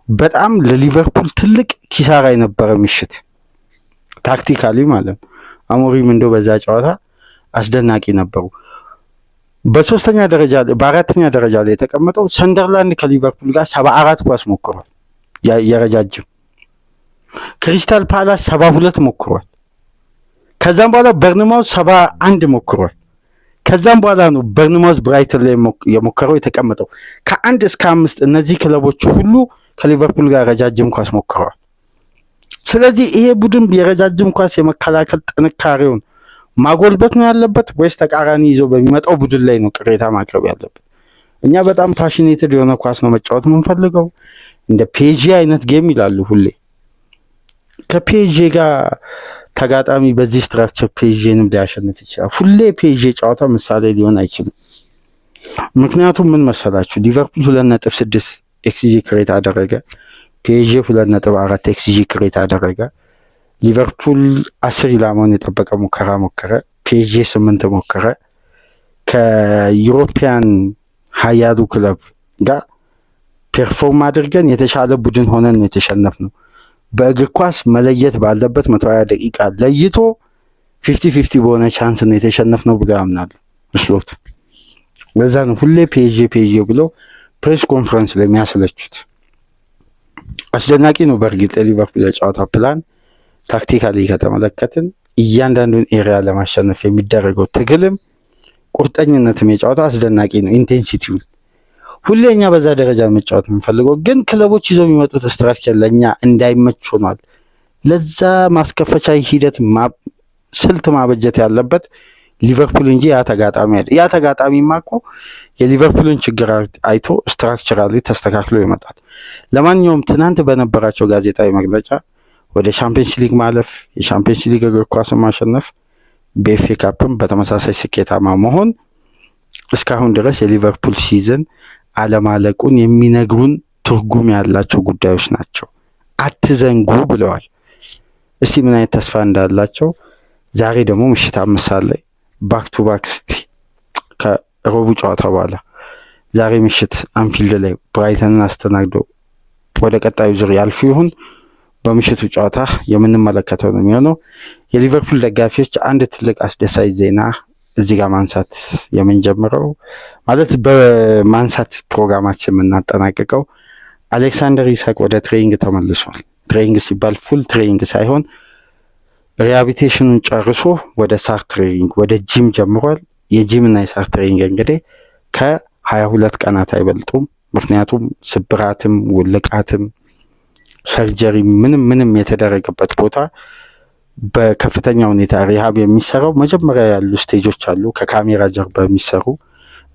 በጣም ለሊቨርፑል ትልቅ ኪሳራ የነበረ ምሽት ታክቲካሊ ማለት ነው። አሞሪም እንደው በዛ ጨዋታ አስደናቂ ነበሩ። በአራተኛ ደረጃ ላይ የተቀመጠው ሰንደርላንድ ከሊቨርፑል ጋር 74 ኳስ ሞክሯል። የረጃጅም ክሪስታል ፓላስ 72 ሞክሯል። ከዛም በኋላ በርንማውዝ 71 ሞክሯል። ከዛም በኋላ ነው በርንማውዝ ብራይተን ላይ የሞከረው የተቀመጠው። ከ1 እስከ 5 እነዚህ ክለቦች ሁሉ ከሊቨርፑል ጋር ረጃጅም ኳስ ሞክረዋል። ስለዚህ ይሄ ቡድን የረጃጅም ኳስ የመከላከል ጥንካሬውን ማጎልበት ነው ያለበት ወይስ ተቃራኒ ይዞ በሚመጣው ቡድን ላይ ነው ቅሬታ ማቅረብ ያለበት? እኛ በጣም ፓሽኔትድ የሆነ ኳስ ነው መጫወት የምንፈልገው፣ እንደ ፒኤስጂ አይነት ጌም ይላሉ ሁሌ። ከፒኤስጂ ጋር ተጋጣሚ በዚህ ስትራክቸር ፒኤስጂንም ሊያሸንፍ ይችላል። ሁሌ ፒኤስጂ ጨዋታ ምሳሌ ሊሆን አይችልም። ምክንያቱም ምን መሰላችሁ? ሊቨርፑል 2.6 ኤክስጂ ክሬት አደረገ፣ ፒኤስጂ 2.4 ኤክስጂ ክሬት አደረገ። ሊቨርፑል 10 ኢላማውን የጠበቀ ሙከራ ሞከረ፣ ፒኤስጂ 8 ሞከረ። ከዩሮፒያን ሀያሉ ክለብ ጋር ፐርፎርም አድርገን የተሻለ ቡድን ሆነን የተሸነፍነው። በእግር ኳስ መለየት ባለበት 120 ደቂቃ ለይቶ 50-50 በሆነ ቻንስ ነው የተሸነፍነው ብሎ ያምናሉ ስሎት። ለዛ ነው ሁሌ ፒኤስጂ ብሎ ፕሬስ ኮንፈረንስ ላይ የሚያስለቹት። አስደናቂ ነው በእርግጥ የሊቨርፑል የጨዋታ ፕላን ታክቲካሊ ከተመለከትን እያንዳንዱን ኤሪያ ለማሸነፍ የሚደረገው ትግልም ቁርጠኝነትም የጨዋታ አስደናቂ ነው። ኢንቴንሲቲው ሁሌኛ በዛ ደረጃ መጫወት የምንፈልገው ግን ክለቦች ይዘው የሚመጡት ስትራክቸር ለኛ እንዳይመች ሆኗል። ለዛ ማስከፈቻ ሂደት ስልት ማበጀት ያለበት ሊቨርፑል እንጂ ያ ተጋጣሚ አይደል። ያ ተጋጣሚማ እኮ የሊቨርፑልን ችግር አይቶ ስትራክቸራሊ ተስተካክሎ ይመጣል። ለማንኛውም ትናንት በነበራቸው ጋዜጣዊ መግለጫ ወደ ቻምፒየንስ ሊግ ማለፍ፣ የቻምፒየንስ ሊግ እግር ኳስን ማሸነፍ፣ በኤፍኤ ካፕም በተመሳሳይ ስኬታማ መሆን እስካሁን ድረስ የሊቨርፑል ሲዝን አለማለቁን የሚነግሩን ትርጉም ያላቸው ጉዳዮች ናቸው። አትዘንጉ ብለዋል። እስቲ ምን አይነት ተስፋ እንዳላቸው ዛሬ ደግሞ ምሽት 5 ሰዓት ላይ ባክ ቱ ባክ እስቲ ከሮቡ ጨዋታ በኋላ ዛሬ ምሽት አንፊልድ ላይ ብራይተንን አስተናግደው ወደ ቀጣዩ ዙር ያልፉ ይሁን በምሽቱ ጨዋታ የምንመለከተው ነው የሚሆነው። የሊቨርፑል ደጋፊዎች አንድ ትልቅ አስደሳች ዜና እዚህ ጋር ማንሳት የምንጀምረው ማለት በማንሳት ፕሮግራማችን የምናጠናቅቀው አሌክሳንደር ኢሳቅ ወደ ትሬኒንግ ተመልሷል። ትሬኒንግ ሲባል ፉል ትሬኒንግ ሳይሆን ሪሃቢሊቴሽኑን ጨርሶ ወደ ሳር ትሬኒንግ ወደ ጂም ጀምሯል። የጂም እና የሳር ትሬኒንግ እንግዲህ ከ22 ቀናት አይበልጡም። ምክንያቱም ስብራትም ውልቃትም ሰርጀሪ ምንም የተደረገበት ቦታ በከፍተኛ ሁኔታ ሪሃብ የሚሰራው መጀመሪያ ያሉ ስቴጆች አሉ ከካሜራ ጀርባ የሚሰሩ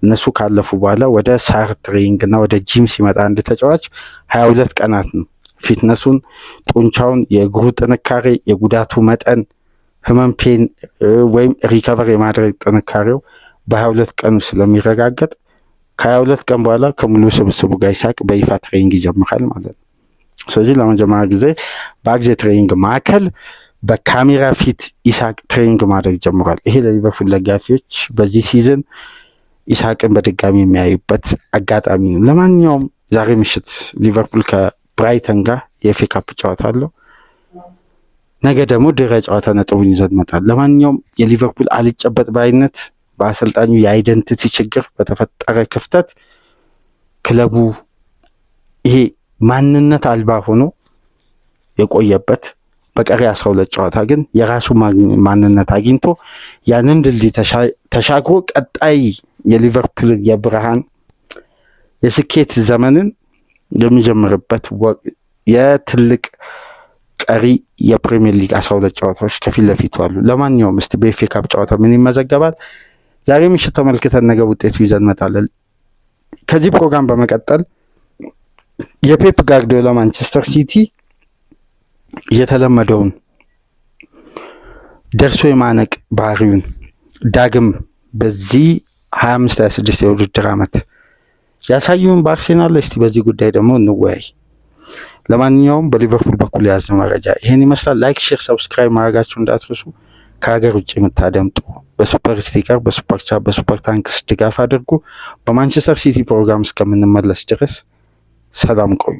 እነሱ ካለፉ በኋላ ወደ ሳር ትሬኒንግ እና ወደ ጂም ሲመጣ አንድ ተጫዋች 22 ቀናት ነው ፊትነሱን፣ ጡንቻውን፣ የእግሩ ጥንካሬ፣ የጉዳቱ መጠን፣ ህመም፣ ፔን ወይም ሪከቨር የማድረግ ጥንካሬው በ22 ቀኑ ስለሚረጋገጥ ከ22 ቀን በኋላ ከሙሉ ስብስቡ ጋር ኢሳቅ በይፋ ትሬኒንግ ይጀምራል ማለት ነው። ስለዚህ ለመጀመሪያ ጊዜ በአግዜ ትሬኒንግ ማዕከል በካሜራ ፊት ኢሳቅ ትሬኒንግ ማድረግ ጀምሯል። ይሄ ለሊቨርፑል ደጋፊዎች በዚህ ሲዝን ኢሳቅን በድጋሚ የሚያዩበት አጋጣሚ ነው። ለማንኛውም ዛሬ ምሽት ሊቨርፑል ከብራይተን ጋር የኤፍኤ ካፕ ጨዋታ አለው። ነገ ደግሞ ድረ ጨዋታ ነጥቡን ይዘን መጣል። ለማንኛውም የሊቨርፑል አልጨበጥ ባይነት በአሰልጣኙ የአይደንቲቲ ችግር በተፈጠረ ክፍተት ክለቡ ይሄ ማንነት አልባ ሆኖ የቆየበት በቀሪ 12 ጨዋታ ግን የራሱ ማንነት አግኝቶ ያንን ድልድይ ተሻግሮ ቀጣይ የሊቨርፑል የብርሃን የስኬት ዘመንን የሚጀምርበት የትልቅ ቀሪ የፕሪሚየር ሊግ 12 ጨዋታዎች ከፊት ለፊቱ አሉ። ለማንኛውም እስቲ በኤፍኤ ካፕ ጨዋታ ምን ይመዘገባል ዛሬ ምሽት ተመልክተን ነገ ውጤቱ ይዘን መጣለን። ከዚህ ፕሮግራም በመቀጠል የፔፕ ጋርዲዮላ ማንቸስተር ሲቲ የተለመደውን ደርሶ የማነቅ ባህሪውን ዳግም በዚህ 25-26 የውድድር ዓመት ያሳዩን በአርሴናል እስቲ በዚህ ጉዳይ ደግሞ እንወያይ። ለማንኛውም በሊቨርፑል በኩል የያዝነው መረጃ ይሄን ይመስላል። ላይክ፣ ሼር፣ ሰብስክራይብ ማድረጋችሁ እንዳትረሱ። ከሀገር ውጭ የምታደምጡ በሱፐር ስቲከር፣ በሱፐር ቻት፣ በሱፐር ታንክስ ድጋፍ አድርጉ። በማንቸስተር ሲቲ ፕሮግራም እስከምንመለስ ድረስ ሰላም ቆዩ።